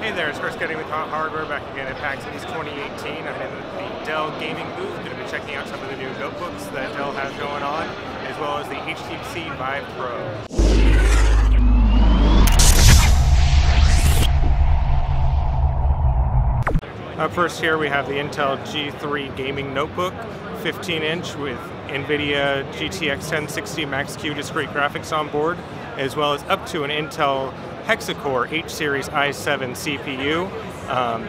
Hey there, it's Chris Getting with Hot Hardware, back again at PAX East 2018. I'm in the Dell gaming booth, going to be checking out some of the new notebooks that Dell has going on, as well as the HTC Vive Pro. Up first here we have the Intel G3 gaming notebook, 15-inch with NVIDIA GTX 1060 Max-Q discrete graphics on board, as well as up to an Intel Hexa-core H-Series i7 CPU.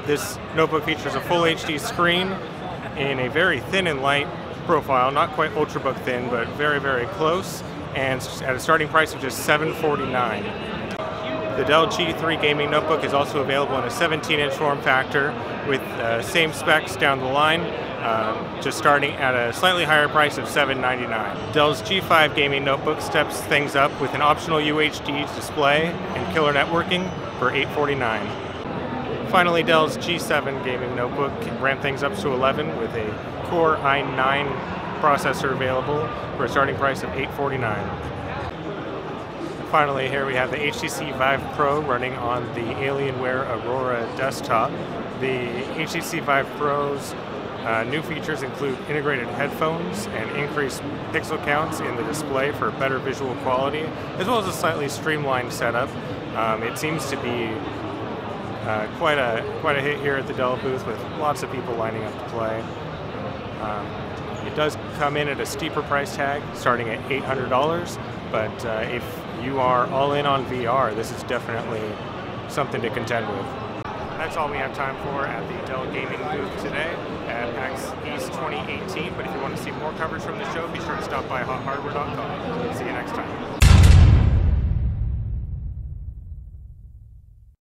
This notebook features a full HD screen in a very thin and light profile, not quite ultrabook thin, but very, very close, and at a starting price of just $749. The Dell G3 gaming notebook is also available in a 17-inch form factor with same specs down the line, just starting at a slightly higher price of $799. Dell's G5 gaming notebook steps things up with an optional UHD display and killer networking for $849. Finally, Dell's G7 gaming notebook can ramp things up to 11 with a Core i9 processor available for a starting price of $849. Finally, here we have the HTC Vive Pro running on the Alienware Aurora desktop. The HTC Vive Pro's new features include integrated headphones and increased pixel counts in the display for better visual quality, as well as a slightly streamlined setup. It seems to be quite a hit here at the Dell booth, with lots of people lining up to play. It does come in at a steeper price tag, starting at $800, but if you are all in on VR, this is definitely something to contend with. That's all we have time for at the Dell gaming booth today at PAX East 2018, but if you want to see more coverage from the show, be sure to stop by hothardware.com. See you next time.